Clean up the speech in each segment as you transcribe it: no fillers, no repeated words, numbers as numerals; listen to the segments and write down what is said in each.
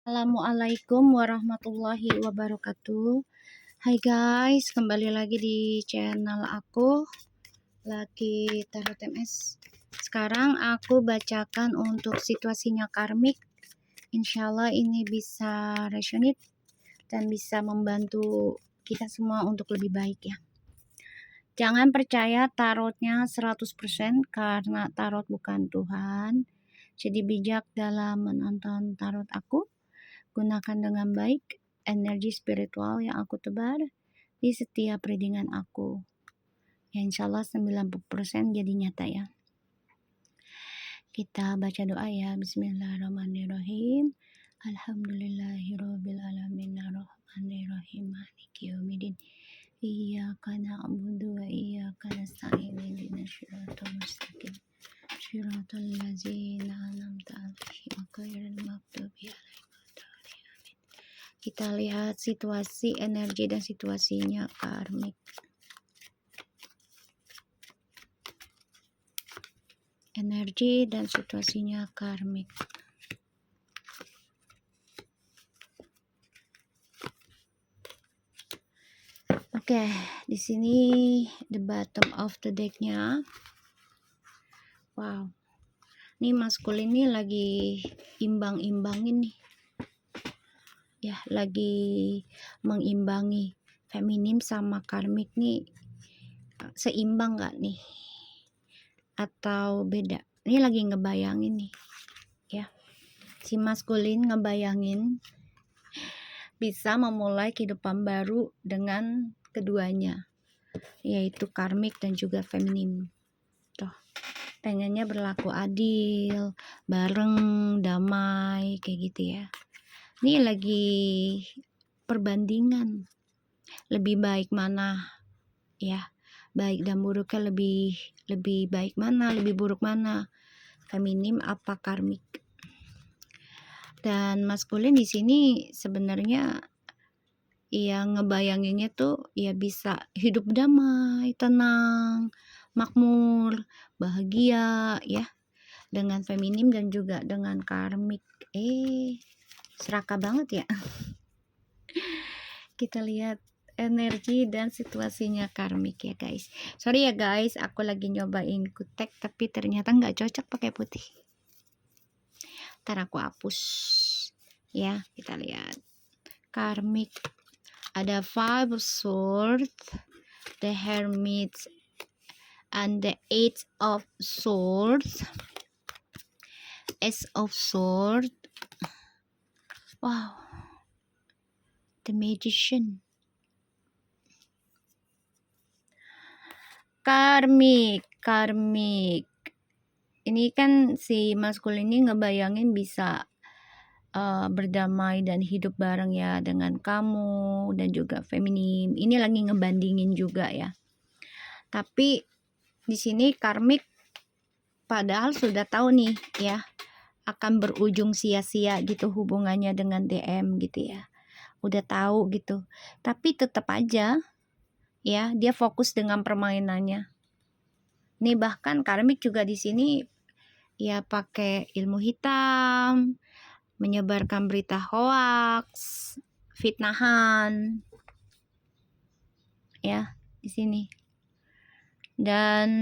Assalamualaikum warahmatullahi wabarakatuh. Hai guys, kembali lagi di channel aku, Laki Tarot MS. Sekarang aku bacakan untuk situasinya karmik. Insyaallah ini bisa resonate dan bisa membantu kita semua untuk lebih baik ya. Jangan percaya tarotnya 100% karena tarot bukan Tuhan. Jadi bijak dalam menonton tarot aku. Gunakan dengan baik energi spiritual yang aku tebar di setiap readingan aku. Ya insya Allah 90% jadi nyata ya. Kita baca doa ya. Bismillahirrahmanirrahim. Alhamdulillahirrabbilalamin arrahmanirrahim maliki yaumiddin. Iyyaka na'budu wa iyyaka nasta'in ihdinas siratal mustaqim. Shiratal ladzina an'amta 'alaihim ghairil maghdubi 'alaihim. Kita lihat situasi, energi, dan situasinya karmik. Energi dan situasinya karmik. Oke, di sini the bottom of the decknya. Wow, ini maskulin ini lagi imbang-imbangin nih. Ya, lagi mengimbangi feminim sama karmik nih, seimbang gak nih atau beda? Ini lagi ngebayangin nih ya, si maskulin ngebayangin bisa memulai kehidupan baru dengan keduanya, yaitu karmik dan juga feminim. Tuh, pengennya berlaku adil, bareng, damai, kayak gitu ya. Ini lagi perbandingan, lebih baik mana ya, baik dan buruknya, lebih baik mana, lebih buruk mana, feminim apa karmik. Dan maskulin di sini sebenarnya yang ngebayanginnya tuh ya bisa hidup damai, tenang, makmur, bahagia ya, dengan feminim dan juga dengan karmik. Serakah banget ya. Kita lihat energi dan situasinya karmik ya guys. Sorry ya guys, aku lagi nyobain kutek tapi ternyata nggak cocok pakai putih. Ntar aku hapus ya. Kita lihat karmik. Ada Five of Swords, the Hermit, and the Eight of Swords, Ace of Swords. Wow, the Magician. Karmik. Ini kan si maskulin ini ngebayangin bisa berdamai dan hidup bareng ya dengan kamu, dan juga feminim. Ini lagi ngebandingin juga ya. Tapi di sini karmik padahal sudah tahu nih ya, akan berujung sia-sia gitu hubungannya dengan DM gitu ya. Udah tahu gitu. Tapi tetap aja ya, dia fokus dengan permainannya. Nih bahkan karmik juga di sini ya pakai ilmu hitam, menyebarkan berita hoax, fitnahan ya di sini. Dan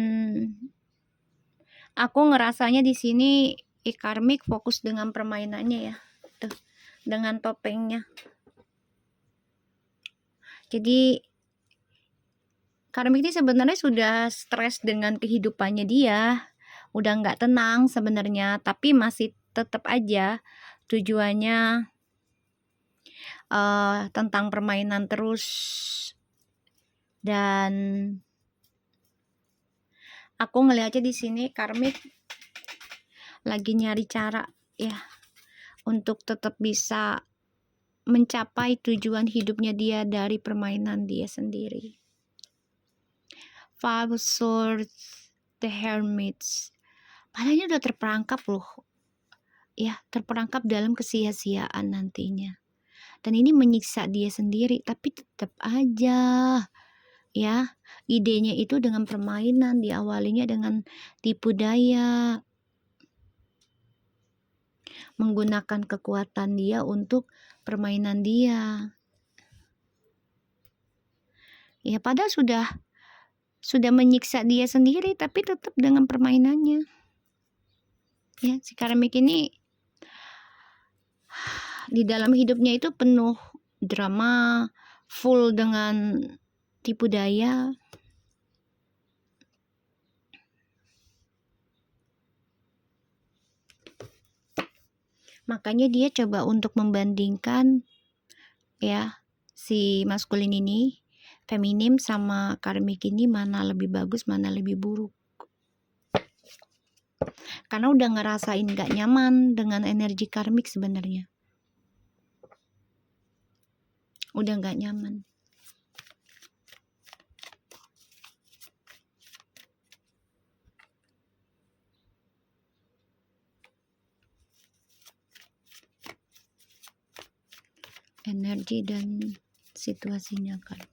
aku ngerasanya di sini karmik fokus dengan permainannya ya. Tuh, dengan topengnya. Jadi karmik ini sebenarnya sudah stres dengan kehidupannya dia, udah nggak tenang sebenarnya, tapi masih tetap aja tujuannya tentang permainan terus. Dan aku ngelihatnya di sini karmik lagi nyari cara ya untuk tetap bisa mencapai tujuan hidupnya dia dari permainan dia sendiri. Five of Swords, the Hermits. Padahal udah terperangkap loh. Ya, terperangkap dalam kesia-siaan nantinya. Dan ini menyiksa dia sendiri, tapi tetap aja ya, idenya itu dengan permainan, diawalinya dengan tipu daya. menggunakan kekuatan dia untuk permainan dia. Ya padahal sudah menyiksa dia sendiri, tapi tetap dengan permainannya. Ya, si Karmik ini di dalam hidupnya itu penuh drama, full dengan tipu daya. Makanya dia coba untuk membandingkan ya si maskulin ini, feminim sama karmik ini, mana lebih bagus, mana lebih buruk. Karena udah ngerasain gak nyaman dengan energi karmik sebenarnya. Udah gak nyaman. Energi dan situasinya karmik.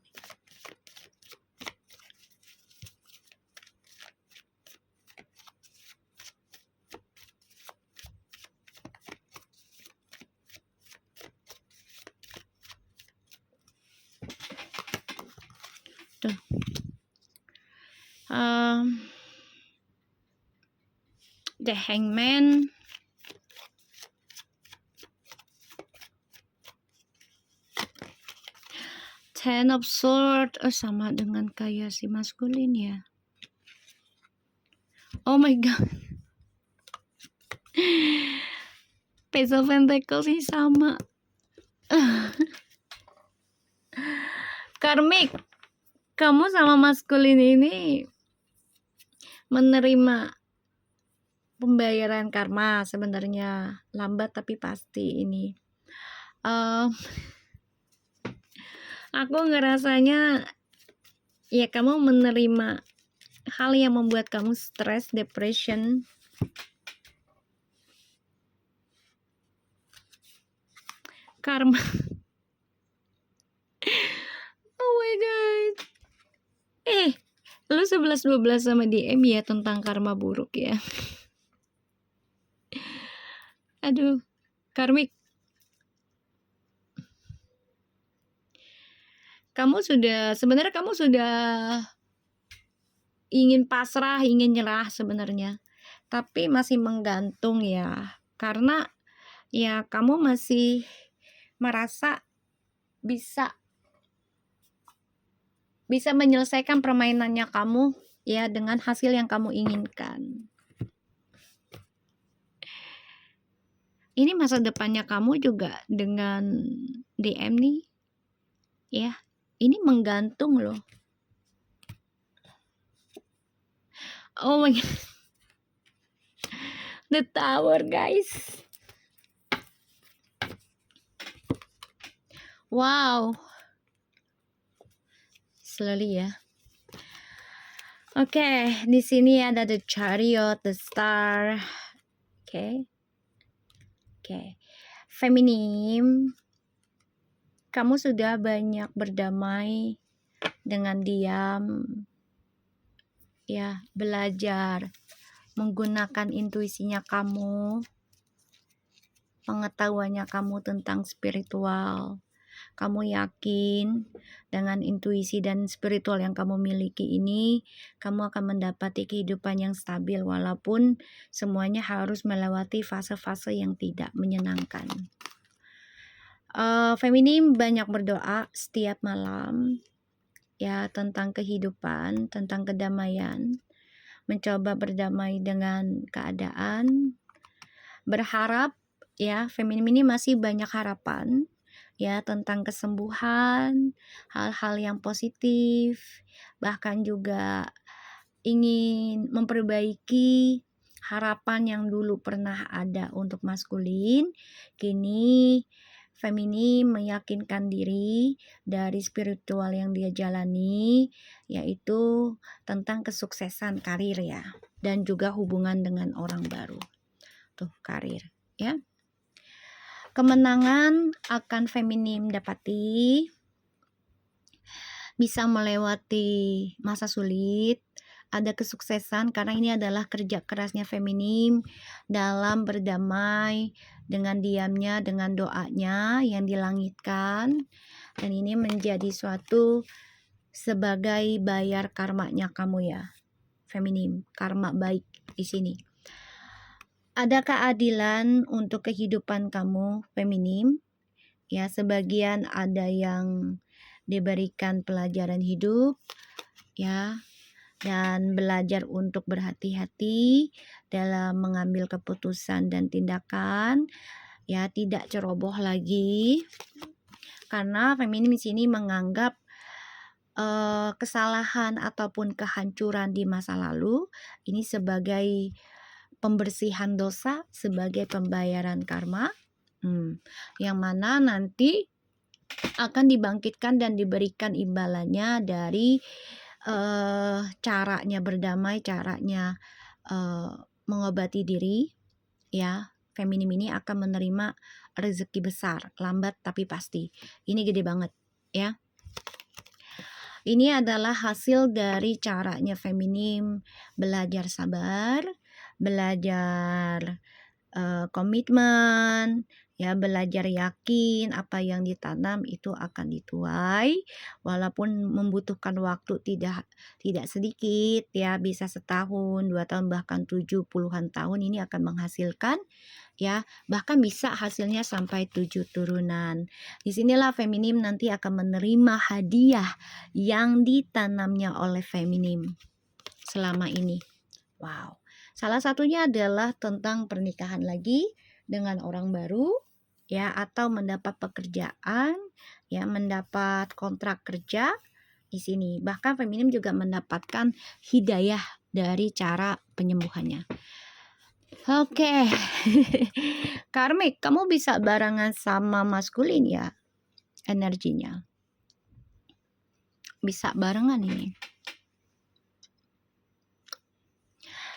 Tuh. The Hangman. Ten of Swords. Sama dengan kayak si maskulin ya. Oh my god. Page of Pentacles sih sama. Karmik, kamu sama maskulin ini menerima pembayaran karma sebenarnya, lambat tapi pasti ini. Aku ngerasanya ya kamu menerima hal yang membuat kamu stres, depression. Karma. Oh my god. Lu 11-12 sama DM ya tentang karma buruk ya. Aduh, karmik. Sebenarnya kamu sudah ingin pasrah, ingin nyerah sebenarnya. Tapi masih menggantung ya. Karena ya kamu masih merasa bisa menyelesaikan permainannya kamu ya dengan hasil yang kamu inginkan. Ini masa depannya kamu juga dengan DM nih. Ya, ini menggantung loh. Oh my god. The Tower, guys. Wow. Slowly ya. Oke, di sini ada the Chariot, the Star. Oke. Feminim. Kamu sudah banyak berdamai dengan diam. Ya, belajar menggunakan intuisinya kamu, pengetahuannya kamu tentang spiritual. Kamu yakin dengan intuisi dan spiritual yang kamu miliki ini, kamu akan mendapati kehidupan yang stabil walaupun semuanya harus melewati fase-fase yang tidak menyenangkan. Feminim banyak berdoa setiap malam ya tentang kehidupan, tentang kedamaian, mencoba berdamai dengan keadaan, berharap ya. Feminim ini masih banyak harapan ya tentang kesembuhan, hal-hal yang positif, bahkan juga ingin memperbaiki harapan yang dulu pernah ada untuk maskulin. Kini feminim meyakinkan diri dari spiritual yang dia jalani, yaitu tentang kesuksesan karir ya, dan juga hubungan dengan orang baru. Tuh, karir ya. Kemenangan akan feminim dapati, bisa melewati masa sulit ada kesuksesan karena ini adalah kerja kerasnya feminim dalam berdamai dengan diamnya, dengan doanya yang dilangitkan. Dan ini menjadi suatu sebagai bayar karmanya kamu ya, feminim, karma baik di sini. Ada keadilan untuk kehidupan kamu, feminim. Ya, sebagian ada yang diberikan pelajaran hidup, ya, dan belajar untuk berhati-hati dalam mengambil keputusan dan tindakan, ya, tidak ceroboh lagi. Karena feminim di sini menganggap kesalahan ataupun kehancuran di masa lalu ini sebagai pembersihan dosa, sebagai pembayaran karma, yang mana nanti akan dibangkitkan dan diberikan imbalannya dari caranya berdamai, caranya mengobati diri, ya. Feminim ini akan menerima rezeki besar, lambat tapi pasti. Ini gede banget, ya. Ini adalah hasil dari caranya feminim belajar sabar, belajar komitmen, ya, belajar yakin apa yang ditanam itu akan dituai, walaupun membutuhkan waktu tidak sedikit, ya, bisa setahun, 2 tahun, bahkan 70-an tahun ini akan menghasilkan, ya, bahkan bisa hasilnya sampai 7 turunan. Disinilah feminim nanti akan menerima hadiah yang ditanamnya oleh feminim selama ini. Wow. Salah satunya adalah tentang pernikahan lagi dengan orang baru, ya, atau mendapat pekerjaan, ya, mendapat kontrak kerja di sini. Bahkan feminim juga mendapatkan hidayah dari cara penyembuhannya. Oke. Karmik, kamu bisa barengan sama maskulin ya energinya. Bisa barengan ini.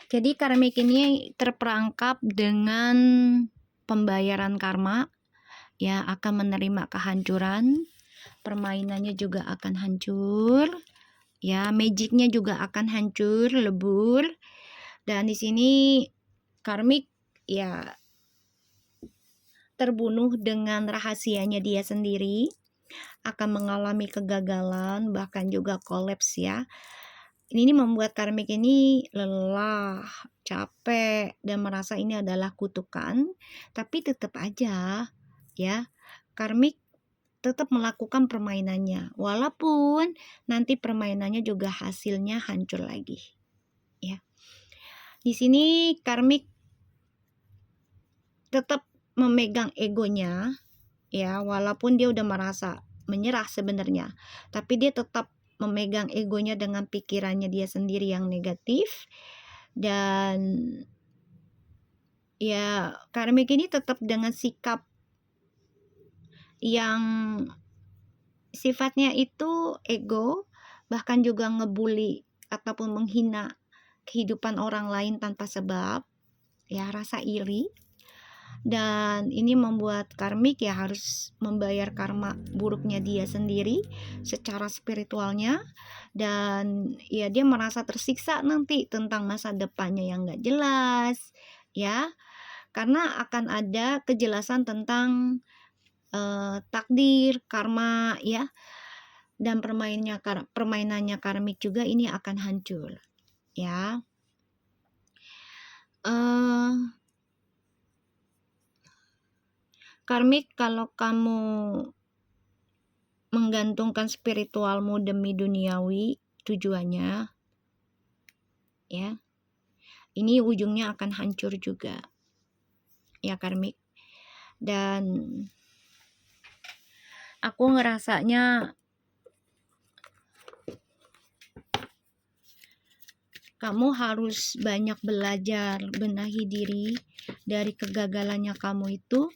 Jadi karmik ini terperangkap dengan pembayaran karma, ya, akan menerima kehancuran, permainannya juga akan hancur, ya, magicnya juga akan hancur, lebur. Dan di sini karmik, ya, terbunuh dengan rahasianya dia sendiri, akan mengalami kegagalan, bahkan juga kolaps, ya. Ini membuat karmik ini lelah, capek, dan merasa ini adalah kutukan. Tapi tetap aja, ya, karmik tetap melakukan permainannya, walaupun nanti permainannya juga hasilnya hancur lagi, ya. Di sini karmik tetap memegang egonya, ya, walaupun dia udah merasa menyerah sebenarnya, tapi dia tetap memegang egonya dengan pikirannya dia sendiri yang negatif. Dan ya, karmik ini tetap dengan sikap yang sifatnya itu ego, bahkan juga ngebully ataupun menghina kehidupan orang lain tanpa sebab, ya, rasa iri. Dan ini membuat karmik ya harus membayar karma buruknya dia sendiri secara spiritualnya. Dan ya, dia merasa tersiksa nanti tentang masa depannya yang gak jelas, ya, karena akan ada kejelasan tentang takdir, karma, ya, dan permainannya karmik juga ini akan hancur, ya. Karmik, kalau kamu menggantungkan spiritualmu demi duniawi tujuannya, ya, ini ujungnya akan hancur juga, ya, karmik. Dan aku ngerasanya kamu harus banyak belajar, benahi diri dari kegagalannya kamu itu,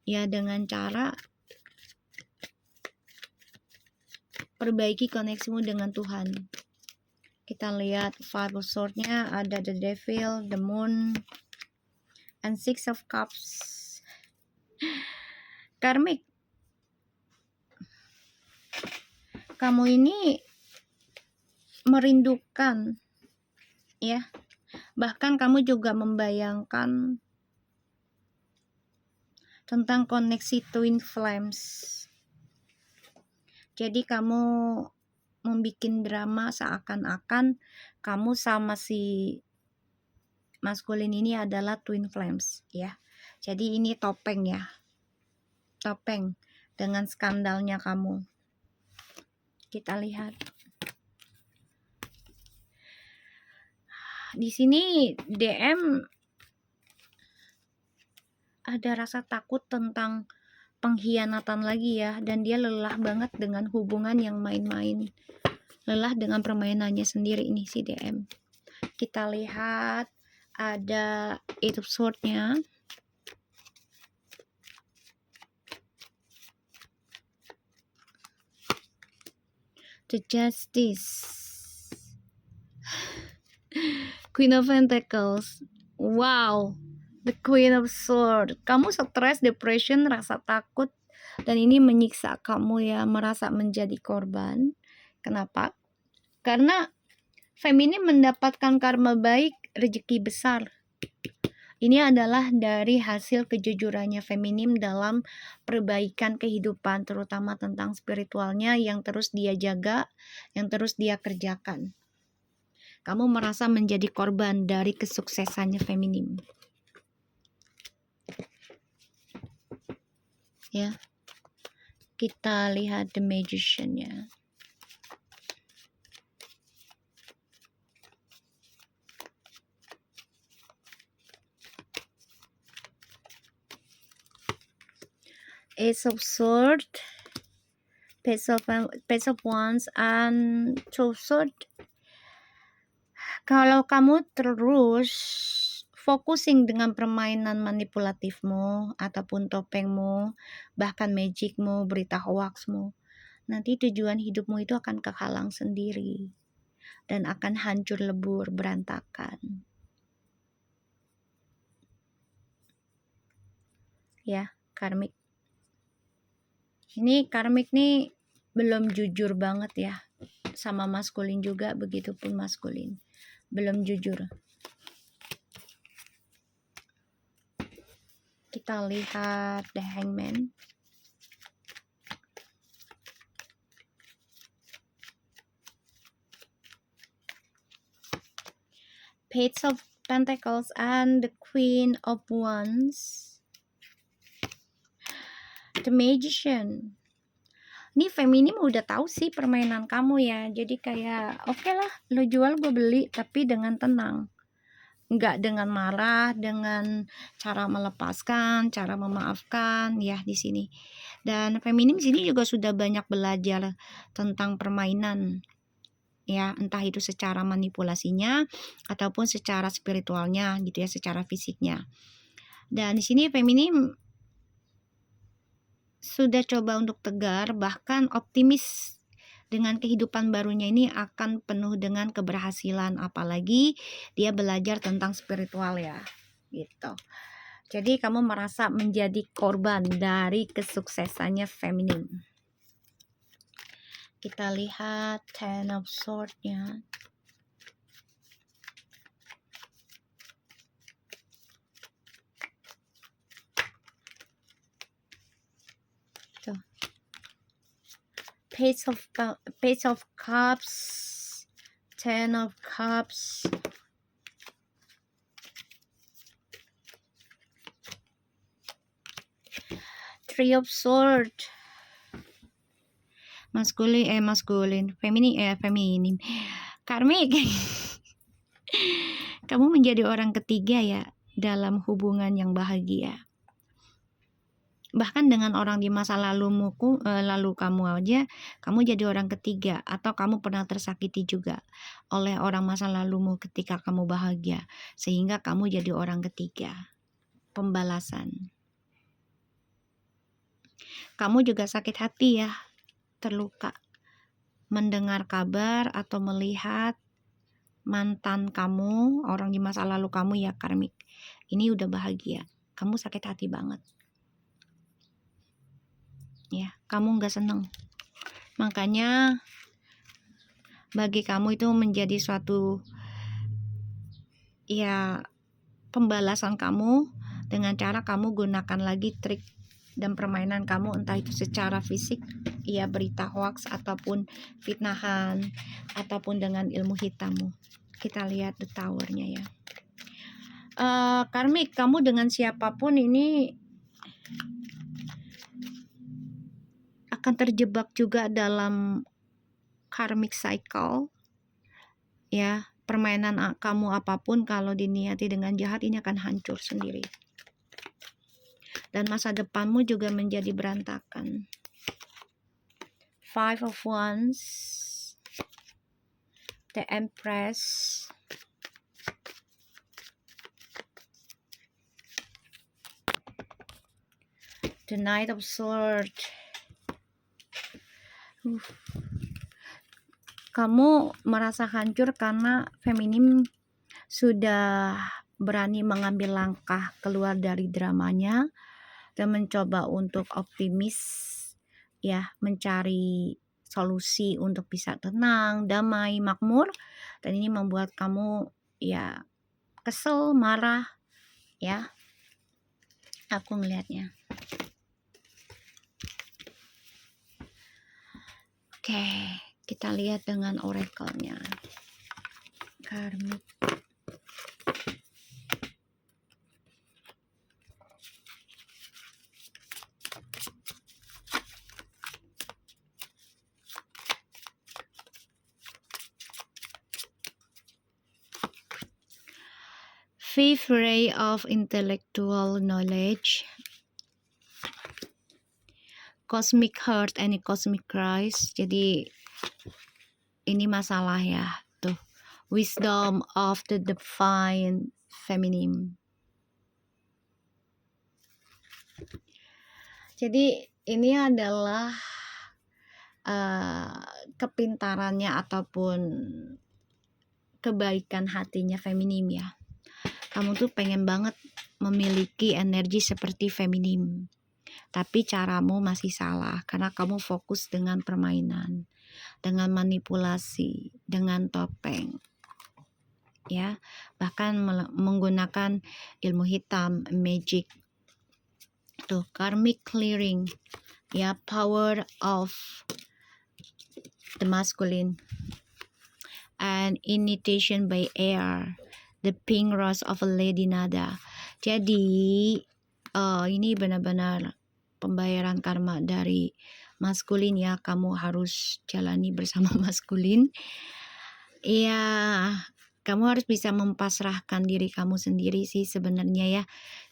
ya, dengan cara perbaiki koneksimu dengan Tuhan. Kita lihat Five of Swords-nya ada the Devil, the Moon, and Six of Cups. Karmik, kamu ini merindukan ya. Bahkan kamu juga membayangkan tentang koneksi twin flames. Jadi kamu membuat drama seakan-akan kamu sama si maskulin ini adalah twin flames, ya. Jadi ini topeng, ya. Topeng dengan skandalnya kamu. Kita lihat. Di sini DM ada rasa takut tentang pengkhianatan lagi, ya, dan dia lelah banget dengan hubungan yang main-main. Lelah dengan permainannya sendiri ini si DM. Kita lihat ada Eight of Swords-nya. The Justice. Queen of Pentacles. Wow, the Queen of Swords. Kamu stres, depression, rasa takut, dan ini menyiksa kamu, ya, merasa menjadi korban. Kenapa? Karena feminim mendapatkan karma baik, rezeki besar. Ini adalah dari hasil kejujurannya feminim dalam perbaikan kehidupan, terutama tentang spiritualnya yang terus dia jaga, yang terus dia kerjakan. Kamu merasa menjadi korban dari kesuksesannya feminim. Ya. Kita lihat The Magician-nya. Ace of Swords, Page of Wands, and Two of Swords. Kalau kamu terus focusing dengan permainan manipulatifmu ataupun topengmu, bahkan magicmu, berita hoaxmu, nanti tujuan hidupmu itu akan kehalang sendiri dan akan hancur lebur, berantakan. Ya, karmik. Ini karmik nih belum jujur banget, ya. Sama maskulin juga, begitupun maskulin. Belum jujur. Kita lihat The Hangman. Page of Pentacles and the Queen of Wands. The Magician. Ini feminim udah tahu sih permainan kamu, ya. Jadi kayak oke lah, lo jual gue beli, tapi dengan tenang. Enggak dengan marah, dengan cara melepaskan, cara memaafkan, ya, di sini. Dan feminim sini juga sudah banyak belajar tentang permainan, ya, entah itu secara manipulasinya ataupun secara spiritualnya, gitu ya, secara fisiknya. Dan di sini feminim sudah coba untuk tegar, bahkan optimis dengan kehidupan barunya ini akan penuh dengan keberhasilan, apalagi dia belajar tentang spiritual, ya, gitu. Jadi kamu merasa menjadi korban dari kesuksesannya feminim. Kita lihat Ten of Swords-nya. Tuh. Page of Cups, Ten of Cups, Three of Swords. Maskulin, feminim. Karmik. Kamu menjadi orang ketiga, ya, dalam hubungan yang bahagia. Bahkan dengan orang di masa lalu kamu aja, kamu jadi orang ketiga, atau kamu pernah tersakiti juga oleh orang masa lalumu ketika kamu bahagia, sehingga kamu jadi orang ketiga. Pembalasan. Kamu juga sakit hati, ya, terluka mendengar kabar atau melihat mantan kamu, orang di masa lalu kamu, ya, karmik. Ini udah bahagia, kamu sakit hati banget. Ya, kamu nggak seneng. Makanya bagi kamu itu menjadi suatu ya pembalasan kamu dengan cara kamu gunakan lagi trik dan permainan kamu, entah itu secara fisik, ya berita hoax ataupun fitnahan, ataupun dengan ilmu hitammu. Kita lihat the towernya ya. Karmik, kamu dengan siapapun ini akan terjebak juga dalam karmic cycle ya. Permainan kamu apapun kalau diniati dengan jahat ini akan hancur sendiri, dan masa depanmu juga menjadi berantakan. Five of Wands, the Empress, the Knight of Swords. Kamu merasa hancur karena feminim sudah berani mengambil langkah keluar dari dramanya dan mencoba untuk optimis ya, mencari solusi untuk bisa tenang, damai, makmur, dan ini membuat kamu ya kesel, marah ya. Aku ngelihatnya. Oke, kita lihat dengan oracle-nya. Karmik. Fifth ray of intellectual knowledge, cosmic heart and cosmic Christ. Jadi ini masalah ya, tuh, wisdom of the divine feminine. Jadi ini adalah kepintarannya ataupun kebaikan hatinya feminim ya. Kamu tuh pengen banget memiliki energi seperti feminim, tapi caramu masih salah karena kamu fokus dengan permainan, dengan manipulasi, dengan topeng ya, bahkan menggunakan ilmu hitam, magic. Tuh, karmic clearing ya, power of the masculine and initiation by air, the pink rose of a lady nada. Jadi ini benar-benar pembayaran karma dari maskulin ya. Kamu harus jalani bersama maskulin ya. Kamu harus bisa mempasrahkan diri kamu sendiri sih sebenarnya ya.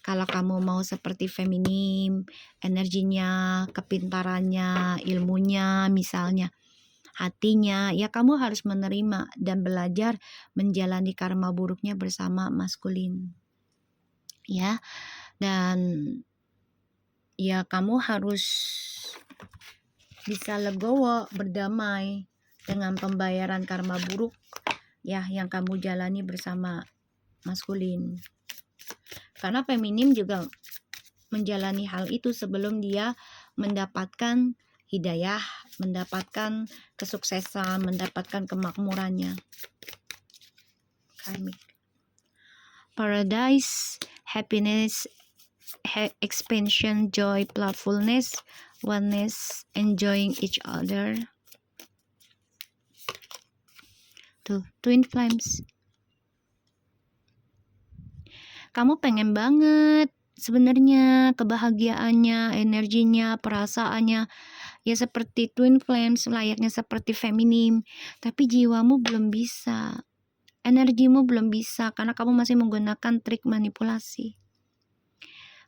Kalau kamu mau seperti feminim, energinya, kepintarannya, ilmunya, misalnya hatinya, ya kamu harus menerima dan belajar menjalani karma buruknya bersama maskulin ya. Dan ya kamu harus bisa legowo, berdamai dengan pembayaran karma buruk ya yang kamu jalani bersama maskulin, karena feminim juga menjalani hal itu sebelum dia mendapatkan hidayah, mendapatkan kesuksesan, mendapatkan kemakmurannya. Karmic. Paradise, happiness, expansion, joy, playfulness, oneness, enjoying each other. Tuh, twin flames. Kamu pengen banget sebenarnya kebahagiaannya, energinya, perasaannya ya seperti twin flames, layaknya seperti feminim, tapi jiwamu belum bisa, energimu belum bisa karena kamu masih menggunakan trik manipulasi.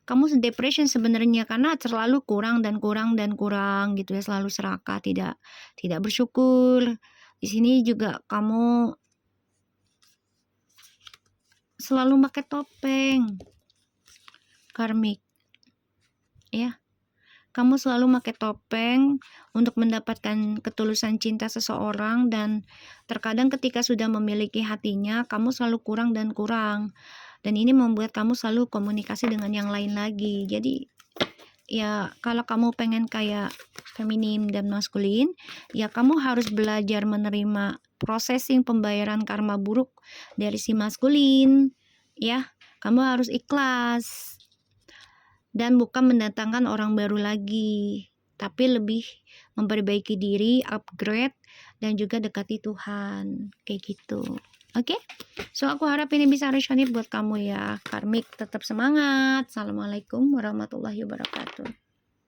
Kamu depression sebenarnya karena terlalu kurang dan kurang dan kurang gitu ya, selalu serakah, tidak bersyukur. Di sini juga kamu selalu pakai topeng. Karmik ya, kamu selalu pakai topeng untuk mendapatkan ketulusan cinta seseorang, dan terkadang ketika sudah memiliki hatinya kamu selalu kurang dan kurang, dan ini membuat kamu selalu komunikasi dengan yang lain lagi. Jadi ya kalau kamu pengen kayak feminim dan maskulin, ya kamu harus belajar menerima processing pembayaran karma buruk dari si maskulin. Ya, kamu harus ikhlas dan bukan mendatangkan orang baru lagi, tapi lebih memperbaiki diri, upgrade, dan juga dekati Tuhan, kayak gitu. Oke, so aku harap ini bisa resonate buat kamu ya. Karmik tetap semangat. Assalamualaikum warahmatullahi wabarakatuh.